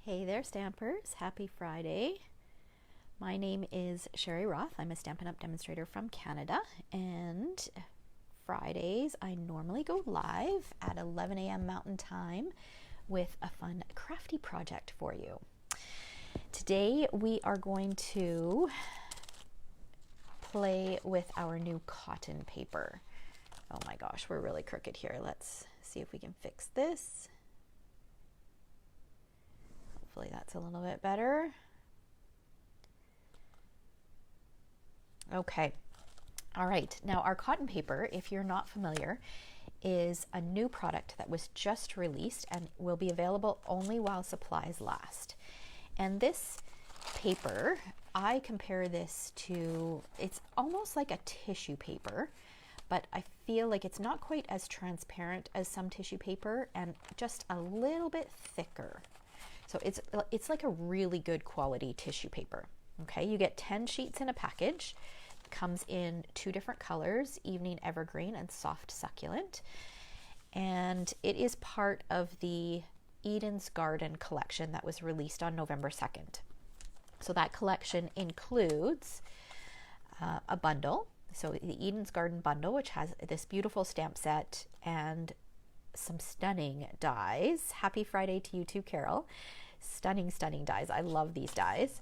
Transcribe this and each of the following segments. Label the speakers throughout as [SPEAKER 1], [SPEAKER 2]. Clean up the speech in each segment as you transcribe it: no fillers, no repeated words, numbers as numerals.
[SPEAKER 1] Hey there, Stampers. Happy Friday. My name is Sherry Roth. I'm a Stampin' Up! Demonstrator from Canada, and Fridays I normally go live at 11 a.m. Mountain Time with a fun crafty project for you. Today we are going to play with our new cotton paper. Oh my gosh, we're really crooked here. Let's see if we can fix this. Hopefully that's a little bit better. Okay. All right. Now our cotton paper, if you're not familiar, is a new product that was just released and will be available only while supplies last. And this paper, I compare this to, it's almost like a tissue paper, but I feel like it's not quite as transparent as some tissue paper and just a little bit thicker. So it's like a really good quality tissue paper. Okay, you get 10 sheets in a package. It comes in 2 different colors, Evening Evergreen and Soft Succulent. And it is part of the Eden's Garden collection that was released on November 2nd. So that collection includes a bundle. So the Eden's Garden bundle, which has this beautiful stamp set and some stunning dies. Happy Friday to you too, Carol. Stunning, stunning dies. I love these dies.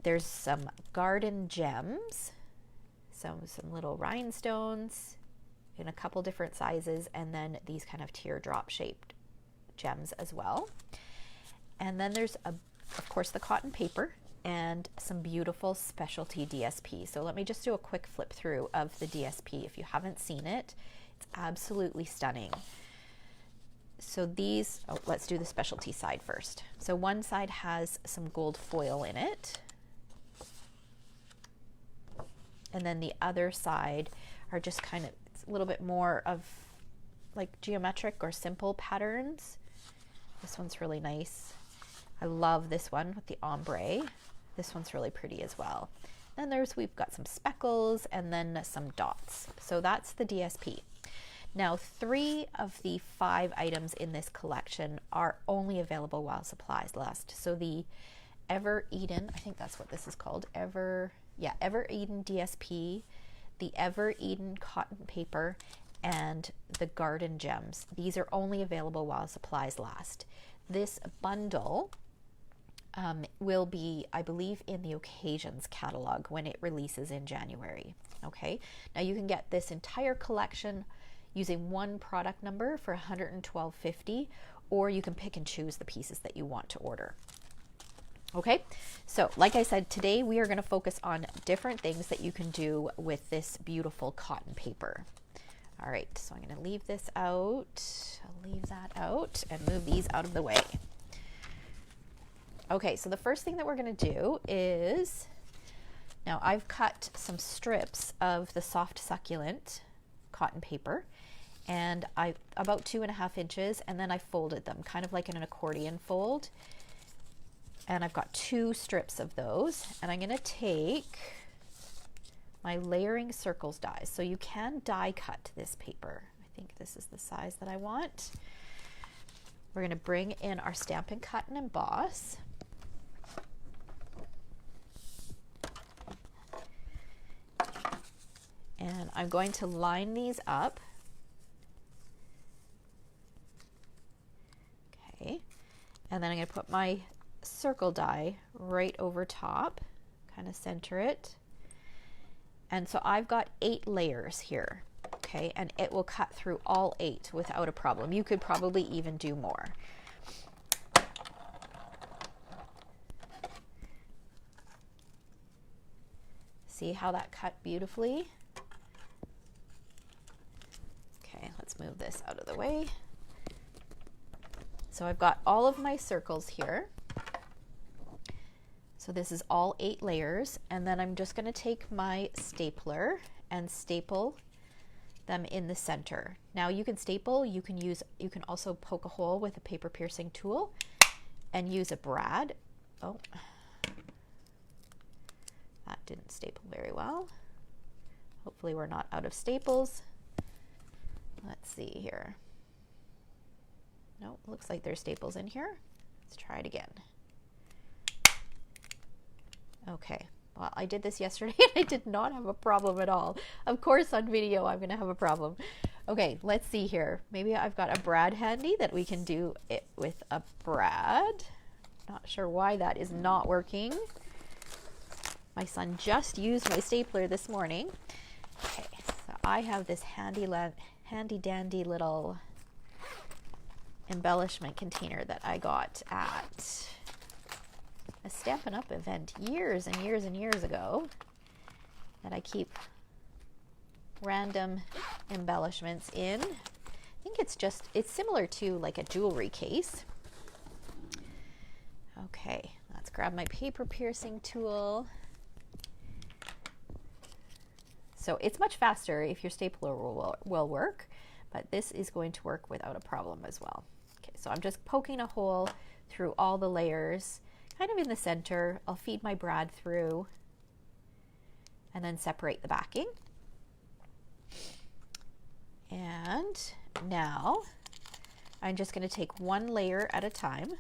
[SPEAKER 1] There's some garden gems, some little rhinestones in a couple different sizes, and then these kind of teardrop shaped gems as well. And then there's, of course, the cotton paper and some beautiful specialty DSP. So let me just do a quick flip through of the DSP. If you haven't seen it, it's absolutely stunning. So these, let's do the specialty side first. So one side has some gold foil in it. And then the other side are just kind of a little bit more of like geometric or simple patterns. This one's really nice. I love this one with the ombre. This one's really pretty as well. Then we've got some speckles and then some dots. So that's the DSP. Now, 3 of the 5 items in this collection are only available while supplies last. So the Ever Eden, I think that's what this is called, Ever Eden DSP, the Ever Eden cotton paper, and the garden gems. These are only available while supplies last. This bundle will be, I believe, in the Occasions catalog when it releases in January. Okay, now you can get this entire collection using one product number for $112.50, or you can pick and choose the pieces that you want to order. Okay, so like I said, today we are going to focus on different things that you can do with this beautiful cotton paper. All right, so I'm going to leave this out. I'll leave that out and move these out of the way. Okay, so the first thing that we're going to do is, now I've cut some strips of the Soft Succulent cotton paper, and about 2.5 inches, and then I folded them kind of like in an accordion fold, and I've got 2 strips of those, and I'm going to take my layering circles dies. So you can die cut this paper. I think this is the size that I want. We're going to bring in our Stampin' Cut and Emboss. And I'm going to line these up. Okay, and then I'm going to put my circle die right over top, kind of center it. And so I've got 8 layers here, okay, and it will cut through all 8 without a problem. You could probably even do more. See how that cut beautifully? Okay, let's move this out of the way. So I've got all of my circles here. So this is all 8 layers, and then I'm just going to take my stapler and staple them in the center. Now you can staple, you can also poke a hole with a paper piercing tool and use a brad. Oh, that didn't staple very well. Hopefully we're not out of staples. Let's see here. No, looks like there's staples in here. Let's try it again. Okay, well, I did this yesterday and I did not have a problem at all. Of course, on video, I'm going to have a problem. Okay, let's see here. Maybe I've got a brad handy that we can do it with a brad. Not sure why that is not working. My son just used my stapler this morning. Okay, so I have this handy dandy little embellishment container that I got at a Stampin' Up event years and years and years ago that I keep random embellishments in. I think it's similar to like a jewelry case. Okay, let's grab my paper piercing tool. So it's much faster if your stapler will work, but this is going to work without a problem as well. Okay, so I'm just poking a hole through all the layers, kind of in the center. I'll feed my brad through and then separate the backing. And now I'm just going to take one layer at a time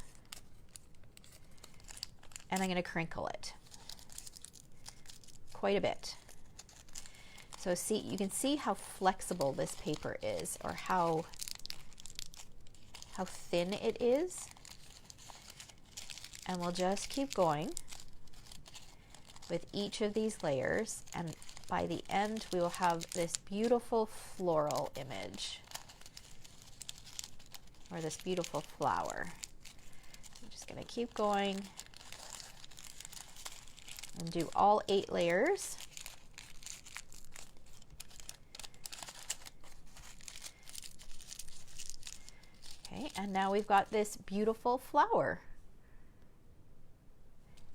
[SPEAKER 1] and I'm going to crinkle it quite a bit. So see, you can see how flexible this paper is, or how thin it is. And we'll just keep going with each of these layers, and by the end we will have this beautiful floral image, or this beautiful flower. I'm just going to keep going and do all 8 layers. Okay, and now we've got this beautiful flower.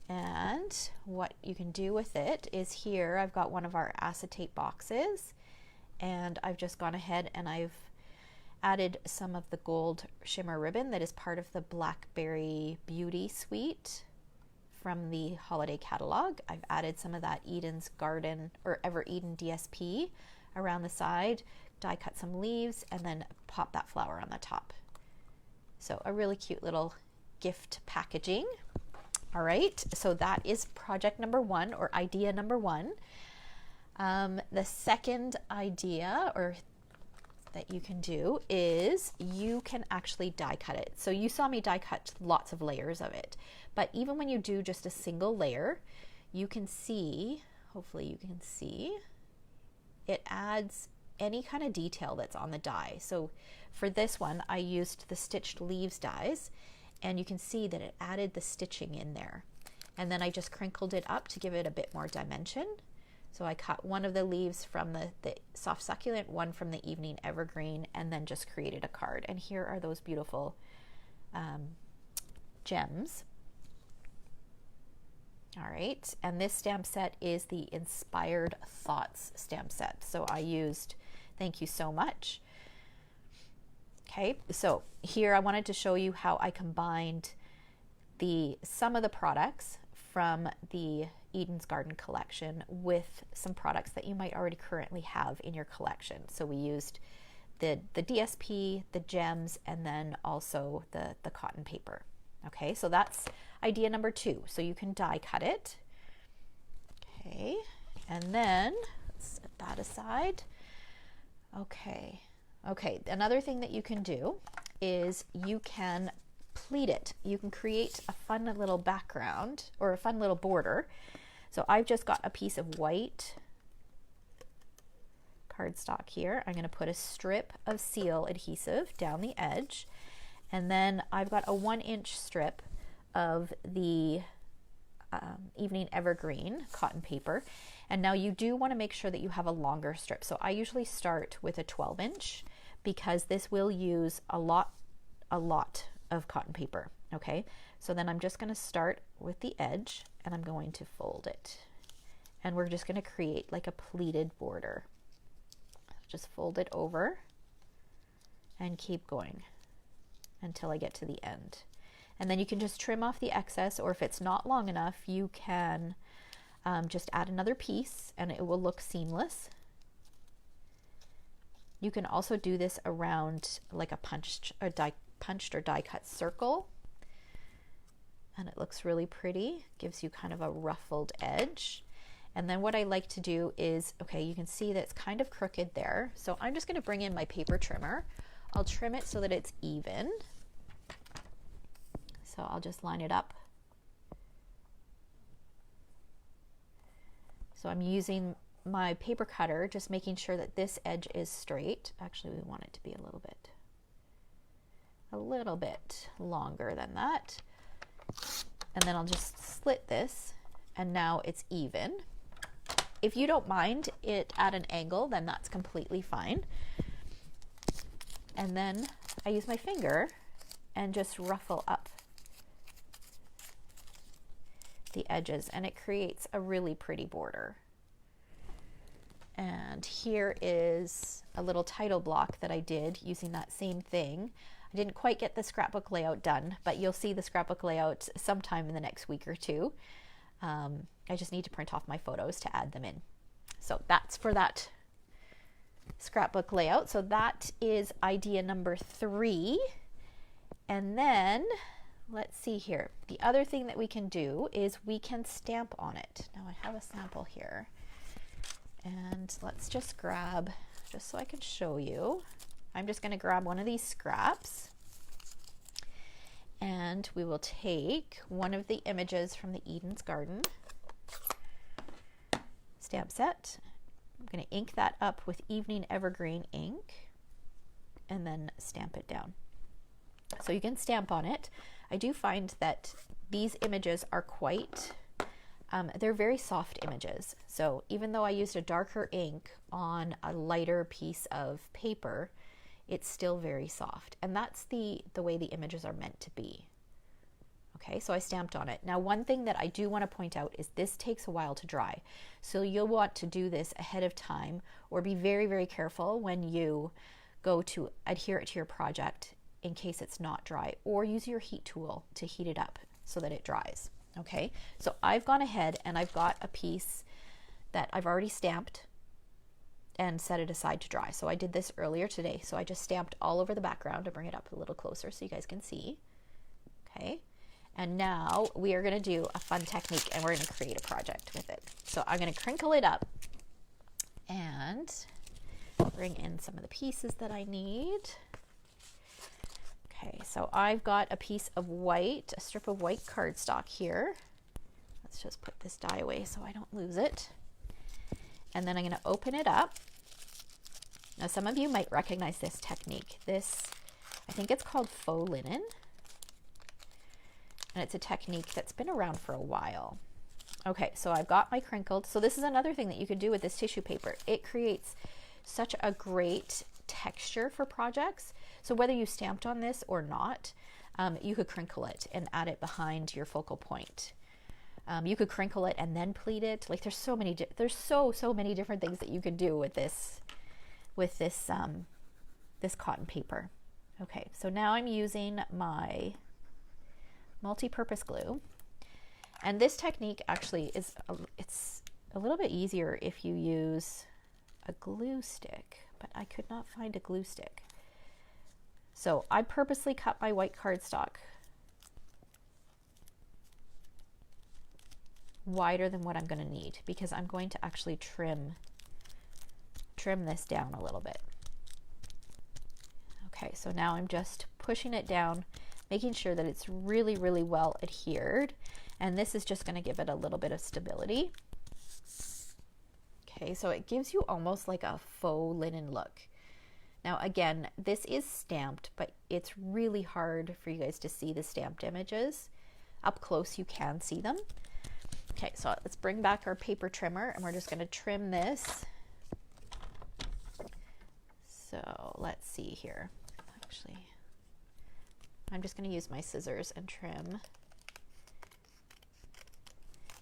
[SPEAKER 1] And what you can do with it is, here I've got one of our acetate boxes, and I've just gone ahead and I've added some of the gold shimmer ribbon that is part of the Blackberry Beauty Suite from the holiday catalog. I've added some of that Eden's Garden or Ever Eden DSP around the side, die cut some leaves, and then pop that flower on the top. So a really cute little gift packaging. All right, so that is project number 1, or idea number 1. The second idea that you can do is you can actually die cut it. So you saw me die cut lots of layers of it, but even when you do just a single layer, you can see, hopefully you can see, it adds any kind of detail that's on the die. So for this one, I used the stitched leaves dies, and you can see that it added the stitching in there. And then I just crinkled it up to give it a bit more dimension. So I cut one of the leaves from the soft succulent, one from the evening evergreen, and then just created a card. And here are those beautiful gems. All right, and this stamp set is the Inspired Thoughts stamp set. So I used Thank You So Much. Okay, so here I wanted to show you how I combined some of the products from the Eden's Garden collection with some products that you might already currently have in your collection. So we used the DSP, the gems, and then also the cotton paper. Okay, so that's idea number 2. So you can die cut it. Okay, and then let's set that aside. Okay. Okay, another thing that you can do is you can pleat it. You can create a fun little background or a fun little border. So I've just got a piece of white cardstock here. I'm going to put a strip of seal adhesive down the edge, and then I've got a 1-inch strip of the Evening Evergreen cotton paper. And now you do want to make sure that you have a longer strip. So I usually start with a 12-inch because this will use a lot of cotton paper. Okay, so then I'm just going to start with the edge and I'm going to fold it. And we're just going to create like a pleated border. Just fold it over and keep going until I get to the end. And then you can just trim off the excess, or if it's not long enough, you can just add another piece and it will look seamless. You can also do this around like a punched or die cut circle. and it looks really pretty. Gives you kind of a ruffled edge. And then what I like to do is, okay, you can see that it's kind of crooked there. So I'm just going to bring in my paper trimmer. I'll trim it so that it's even. So I'll just line it up. So I'm using my paper cutter, just making sure that this edge is straight. Actually, we want it to be a little bit longer than that. And then I'll just slit this, and now it's even. If you don't mind it at an angle, then that's completely fine. And then I use my finger and just ruffle up the edges, and it creates a really pretty border. And here is a little title block that I did using that same thing. I didn't quite get the scrapbook layout done, but you'll see the scrapbook layout sometime in the next week or two. I just need to print off my photos to add them in. So that's for that scrapbook layout. So that is idea number 3. And then let's see here. The other thing that we can do is we can stamp on it. Now I have a sample here. And let's just grab, just so I can show you, I'm just going to grab one of these scraps, and we will take one of the images from the Eden's Garden stamp set. I'm going to ink that up with Evening Evergreen ink and then stamp it down. So you can stamp on it. I do find that these images are quite they're very soft images. So even though I used a darker ink on a lighter piece of paper, it's still very soft. And that's the way the images are meant to be. Okay, so I stamped on it. Now, one thing that I do want to point out is this takes a while to dry. So you'll want to do this ahead of time, or be very, very careful when you go to adhere it to your project in case it's not dry, or use your heat tool to heat it up so that it dries. Okay, so I've gone ahead and I've got a piece that I've already stamped and set it aside to dry. So I did this earlier today. So I just stamped all over the background to bring it up a little closer so you guys can see. Okay, and now we are going to do a fun technique, and we're going to create a project with it. So I'm going to crinkle it up and bring in some of the pieces that I need. Okay, so I've got a piece of white, a strip of white cardstock here. Let's just put this die away so I don't lose it. And then I'm going to open it up. Now, some of you might recognize this technique. This, I think it's called Faux Linen. And it's a technique that's been around for a while. Okay, so I've got my crinkled. So this is another thing that you could do with this tissue paper. It creates such a great texture for projects. So whether you stamped on this or not, you could crinkle it and add it behind your focal point. You could crinkle it and then pleat it. Like there's so many different things that you could do with this this cotton paper. Okay, so now I'm using my multi-purpose glue, and this technique actually is it's a little bit easier if you use a glue stick, but I could not find a glue stick. So I purposely cut my white cardstock wider than what I'm going to need, because I'm going to actually trim this down a little bit. Okay, so now I'm just pushing it down, making sure that it's really, really well adhered, and this is just going to give it a little bit of stability. Okay, so it gives you almost like a faux linen look. Now again, this is stamped, but it's really hard for you guys to see the stamped images. Up close you can see them. Okay, so let's bring back our paper trimmer, and we're just going to trim this. So let's see here. Actually, I'm just going to use my scissors and trim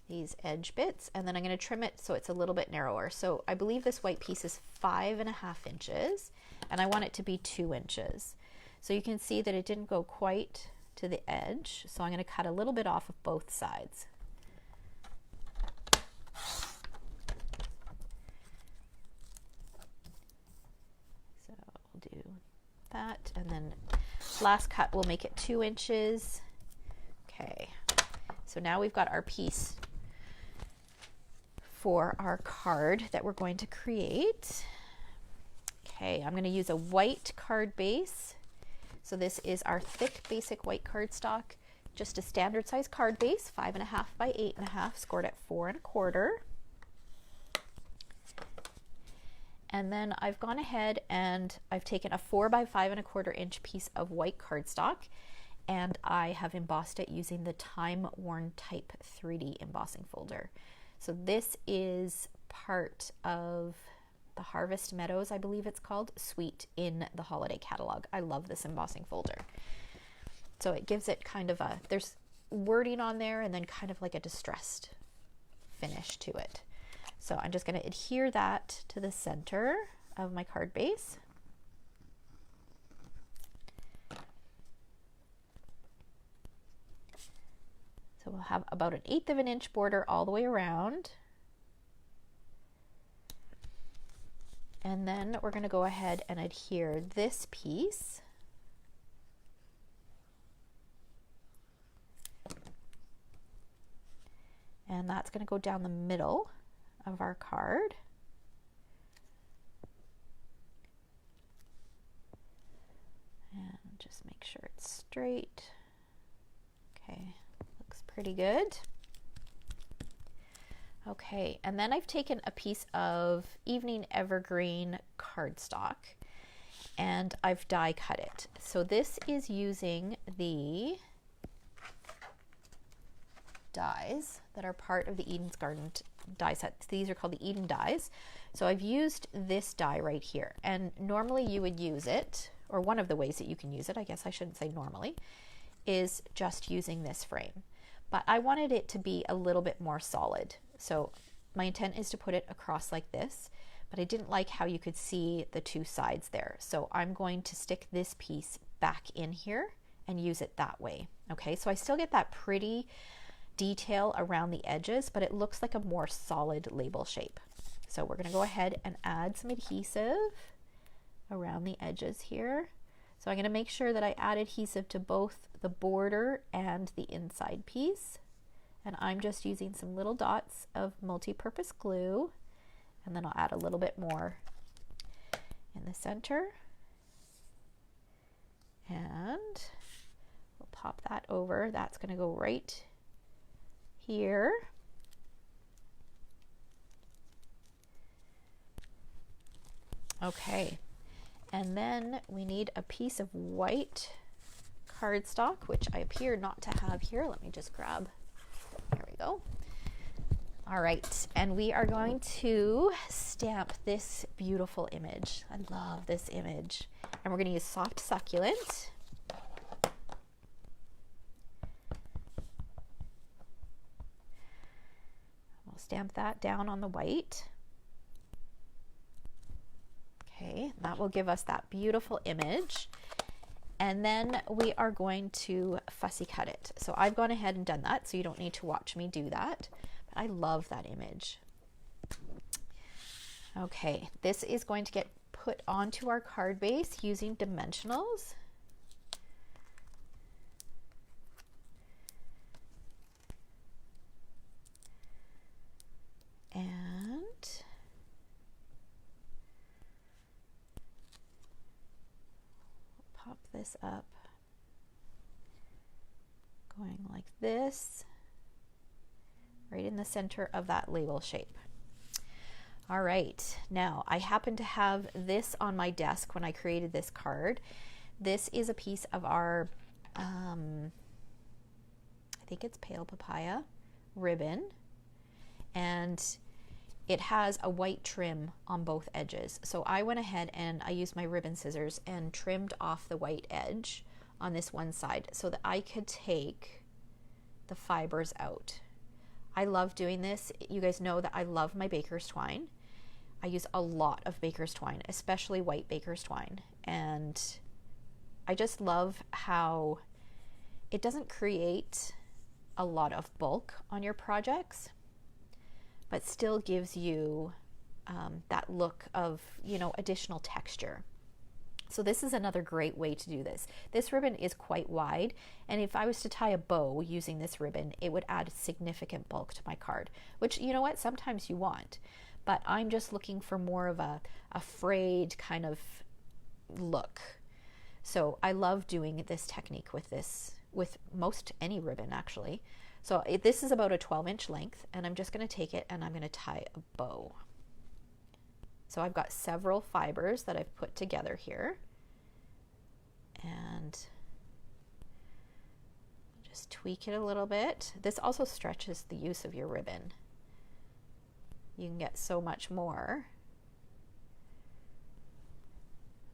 [SPEAKER 1] these edge bits, and then I'm going to trim it so it's a little bit narrower. So I believe this white piece is 5.5 inches, and I want it to be 2 inches. So you can see that it didn't go quite to the edge, so I'm going to cut a little bit off of both sides. So we'll do that, and then last cut we'll make it 2 inches. Okay, So now we've got our piece for our card that we're going to create. Okay, I'm going to use a white card base. So this is our thick basic white cardstock, just a standard size card base, 5.5 by 8.5, scored at 4 1/4. And then I've gone ahead and I've taken a 4 by 5 1/4 inch piece of white cardstock, and I have embossed it using the Time Worn Type 3D embossing folder. So this is part of the Harvest Meadows, I believe it's called, suite in the holiday catalog. I love this embossing folder. So it gives it kind of a, there's wording on there and then kind of like a distressed finish to it. So I'm just going to adhere that to the center of my card base. So we'll have about 1/8 of an inch border all the way around. And then we're going to go ahead and adhere this piece and that's going to go down the middle of our card. And just make sure it's straight. Okay, looks pretty good. Okay, and then I've taken a piece of Evening Evergreen cardstock and I've die cut it. So this is using the dies that are part of the Eden's Garden die set. These are called the Eden dies. So I've used this die right here, and normally you would use it, or one of the ways that you can use it, I guess I shouldn't say normally, is just using this frame. But I wanted it to be a little bit more solid. So my intent is to put it across like this, but I didn't like how you could see the two sides there. So I'm going to stick this piece back in here and use it that way. Okay, so I still get that pretty detail around the edges, but it looks like a more solid label shape. So we're going to go ahead and add some adhesive around the edges here. So I'm going to make sure that I add adhesive to both the border and the inside piece. And I'm just using some little dots of multi-purpose glue, and then I'll add a little bit more in the center. And we'll pop that over. That's going to go right here. Okay, and then we need a piece of white cardstock, which I appear not to have here. Let me just grab, there we go. All right, and we are going to stamp this beautiful image. I love this image. And we're going to use soft succulent. We'll stamp that down on the white. Okay, that will give us that beautiful image. And then we are going to fussy cut it. So I've gone ahead and done that, so you don't need to watch me do that. But I love that image. Okay, this is going to get put onto our card base using dimensionals. And pop this up, going like this, right in the center of that label shape. All right, now I happen to have this on my desk when I created this card. This is a piece of our, I think it's pale papaya ribbon, and it has a white trim on both edges. So I went ahead and I used my ribbon scissors and trimmed off the white edge on this one side so that I could take the fibers out. I love doing this. You guys know that I love my baker's twine. I use a lot of baker's twine, especially white baker's twine. And I just love how it doesn't create a lot of bulk on your projects, but still gives you that look of, you know, additional texture. So this is another great way to do this. This ribbon is quite wide, and if I was to tie a bow using this ribbon, it would add significant bulk to my card, which, you know what, sometimes you want. But I'm just looking for more of a frayed kind of look. So I love doing this technique with most any ribbon actually. So this is about a 12-inch length, and I'm just going to take it and I'm going to tie a bow. So I've got several fibers that I've put together here, and just tweak it a little bit. This also stretches the use of your ribbon. You can get so much more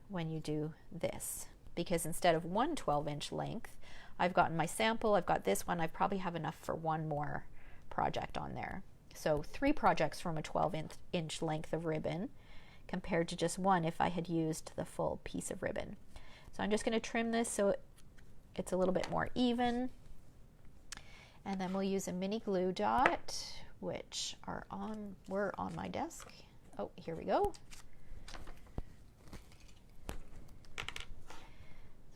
[SPEAKER 1] when you do this, because instead of one 12-inch length, I've gotten my sample, I've got this one, I probably have enough for one more project on there. So 3 projects from a 12-inch length of ribbon, compared to just one if I had used the full piece of ribbon. So I'm just going to trim this so it's a little bit more even. And then we'll use a mini glue dot, which were on my desk. Oh, here we go. So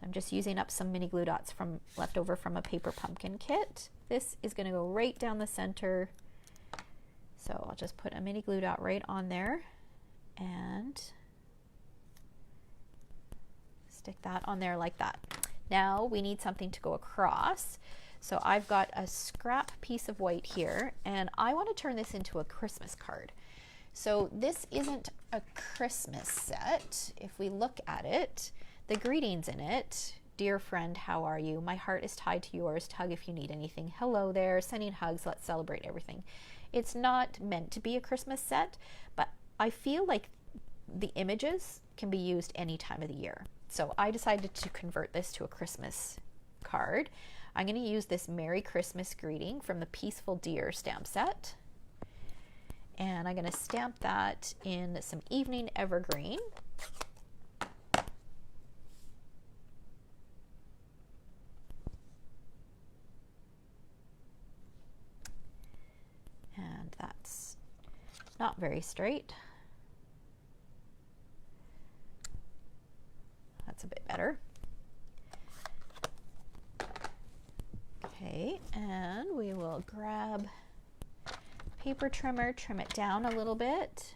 [SPEAKER 1] I'm just using up some mini glue dots left over from a paper pumpkin kit. This is going to go right down the center. So I'll just put a mini glue dot right on there and stick that on there like that. Now we need something to go across. So I've got a scrap piece of white here, and I want to turn this into a Christmas card. So this isn't a Christmas set. If we look at it, the greetings in it: dear friend, how are you? My heart is tied to yours. Tug if you need anything. Hello there. Sending hugs. Let's celebrate everything. It's not meant to be a Christmas set, but I feel like the images can be used any time of the year. So I decided to convert this to a Christmas card. I'm going to use this Merry Christmas greeting from the Peaceful Deer stamp set. And I'm going to stamp that in some Evening Evergreen. And that's not very straight. That's a bit better. Okay, and we will grab paper trimmer, trim it down a little bit.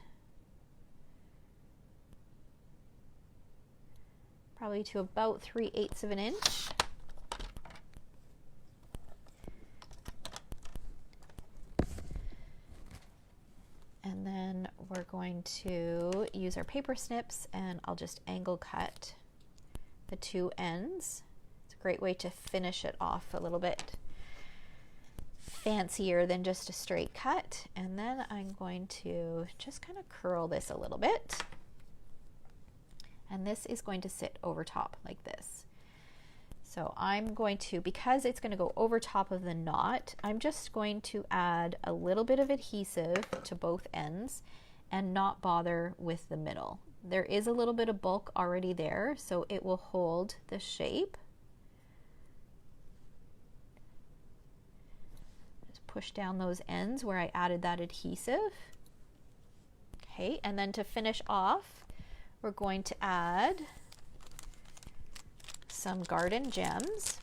[SPEAKER 1] Probably to about 3/8 of an inch. And then we're going to use our paper snips, and I'll just angle cut the 2 ends. It's a great way to finish it off a little bit fancier than just a straight cut. And then I'm going to just kind of curl this a little bit. And this is going to sit over top like this. So I'm going to, because it's going to go over top of the knot, I'm just going to add a little bit of adhesive to both ends and not bother with the middle. There is a little bit of bulk already there, so it will hold the shape. Just push down those ends where I added that adhesive. Okay, and then to finish off, we're going to add some garden gems.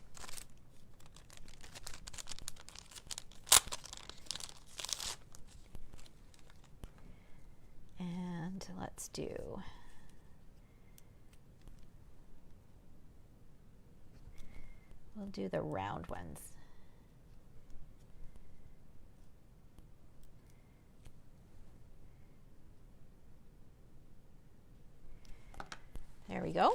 [SPEAKER 1] And let's do we'll do the round ones. There we go.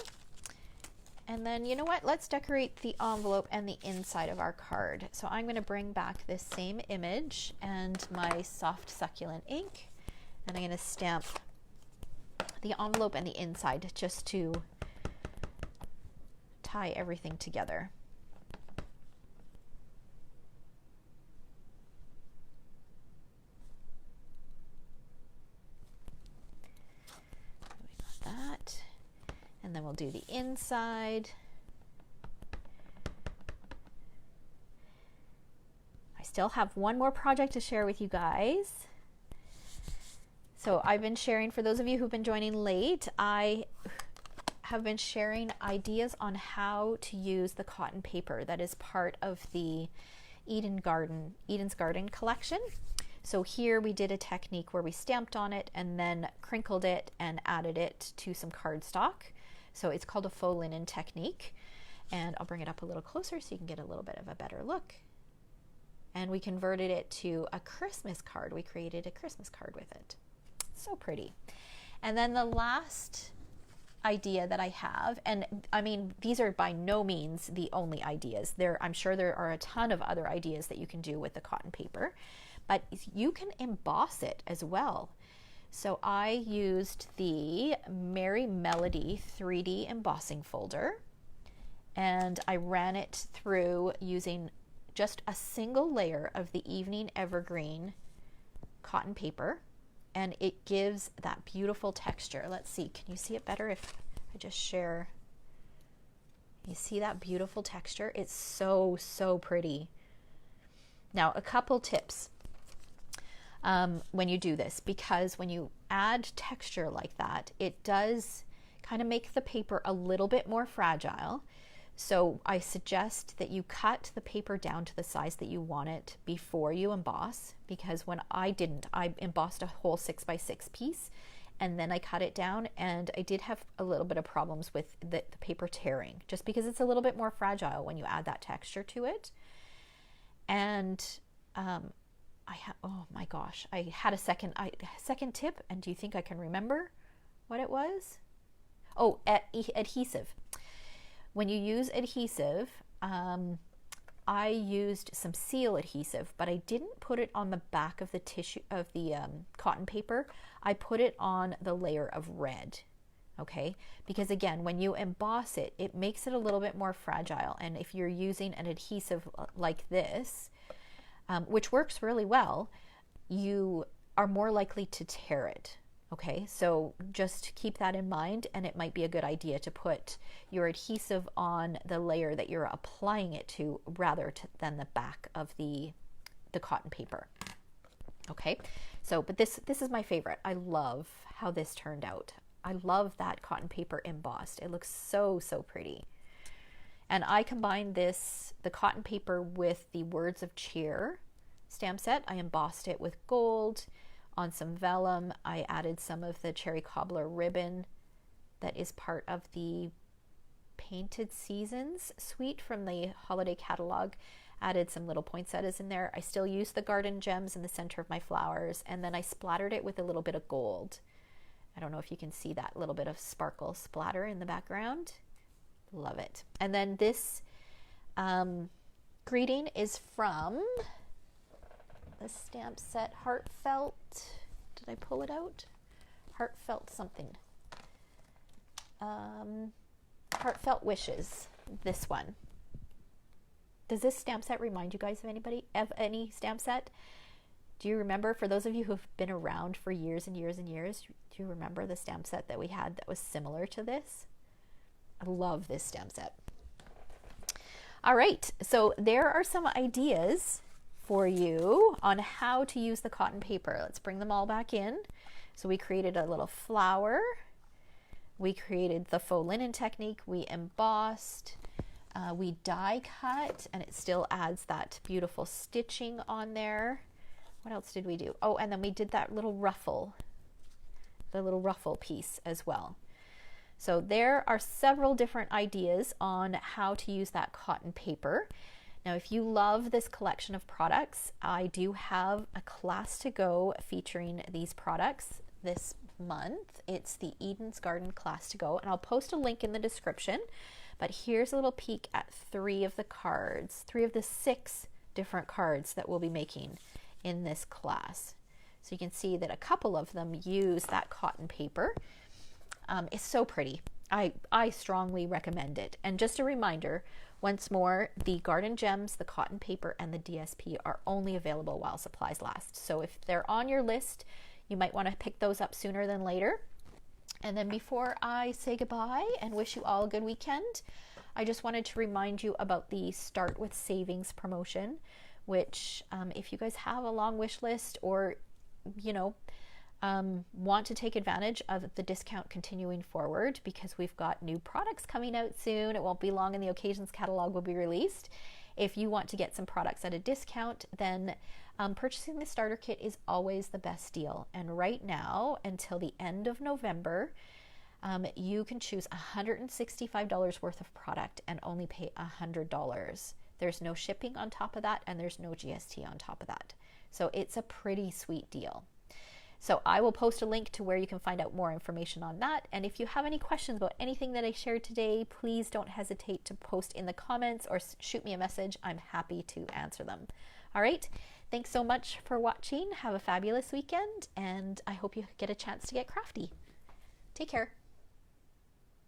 [SPEAKER 1] And then, you know what? Let's decorate the envelope and the inside of our card. So I'm going to bring back this same image and my soft succulent ink, and I'm going to stamp the envelope and the inside just to tie everything together. We got that. And then we'll do the inside. I still have one more project to share with you guys. So I've been sharing, for those of you who've been joining late, I have been sharing ideas on how to use the cotton paper that is part of the Eden's Garden collection. So here we did a technique where we stamped on it and then crinkled it and added it to some cardstock. So it's called a faux linen technique. And I'll bring it up a little closer so you can get a little bit of a better look. And we converted it to a Christmas card. We created a Christmas card with it. So pretty. And then the last idea that I have, and I mean, these are by no means the only ideas. I'm sure there are a ton of other ideas that you can do with the cotton paper, but you can emboss it as well. So I used the Merry Melody 3D embossing folder, and I ran it through using just a single layer of the Evening Evergreen cotton paper, and it gives that beautiful texture. Let's see, can you see it better if I just share? You see that beautiful texture? It's so, so pretty. Now, a couple tips when you do this, because when you add texture like that, it does kind of make the paper a little bit more fragile. So I suggest that you cut the paper down to the size that you want it before you emboss, because when I didn't, I embossed a whole 6x6 piece and then I cut it down, and I did have a little bit of problems with the paper tearing, just because it's a little bit more fragile when you add that texture to it. And oh my gosh, I had a second tip, and do you think I can remember what it was? Oh, adhesive. When you use adhesive, I used some seal adhesive, but I didn't put it on the back of the tissue of the cotton paper. I put it on the layer of red, okay? Because again, when you emboss it, it makes it a little bit more fragile. And if you're using an adhesive like this, which works really well, you are more likely to tear it. Okay, so just keep that in mind, and it might be a good idea to put your adhesive on the layer that you're applying it to rather than the back of the cotton paper. Okay, so but this is my favorite. I love how this turned out. I love that cotton paper embossed. It looks so, so pretty. And I combined the cotton paper with the Words of Cheer stamp set. I embossed it with gold. On some vellum, I added some of the cherry cobbler ribbon that is part of the Painted Seasons suite from the holiday catalog. Added some little poinsettias in there. I still used the garden gems in the center of my flowers, and then I splattered it with a little bit of gold. I don't know if you can see that little bit of sparkle splatter in the background. Love it. And then this greeting is from the stamp set Heartfelt. Did I pull it out? Heartfelt something. Heartfelt Wishes, this one. Does this stamp set remind you guys of any stamp set? Do you remember, for those of you who've been around for years and years and years, do you remember the stamp set that we had that was similar to this? I love this stamp set. All right, so there are some ideas for you on how to use the cotton paper. Let's bring them all back in. So we created a little flower. We created the faux linen technique. We embossed. We die cut, and it still adds that beautiful stitching on there. What else did we do? Oh, and then we did that little ruffle, the little ruffle piece as well. So there are several different ideas on how to use that cotton paper. Now, if you love this collection of products, I do have a class to go featuring these products this month. It's the Eden's Garden class to go, and I'll post a link in the description. But here's a little peek at 3 of the cards, 3 of the 6 different cards that we'll be making in this class. So you can see that a couple of them use that cotton paper. It's so pretty. I strongly recommend it. And just a reminder, once more, the Garden Gems, the cotton paper, and the DSP are only available while supplies last. So if they're on your list, you might want to pick those up sooner than later. And then before I say goodbye and wish you all a good weekend, I just wanted to remind you about the Start with Savings promotion, which if you guys have a long wish list, or want to take advantage of the discount continuing forward because we've got new products coming out soon. It won't be long and the occasions catalog will be released. If you want to get some products at a discount, then purchasing the starter kit is always the best deal. And right now, until the end of November, you can choose $165 worth of product and only pay $100. There's no shipping on top of that, and there's no GST on top of that. So it's a pretty sweet deal. So I will post a link to where you can find out more information on that. And if you have any questions about anything that I shared today, please don't hesitate to post in the comments or shoot me a message. I'm happy to answer them. All right. Thanks so much for watching. Have a fabulous weekend, and I hope you get a chance to get crafty. Take care.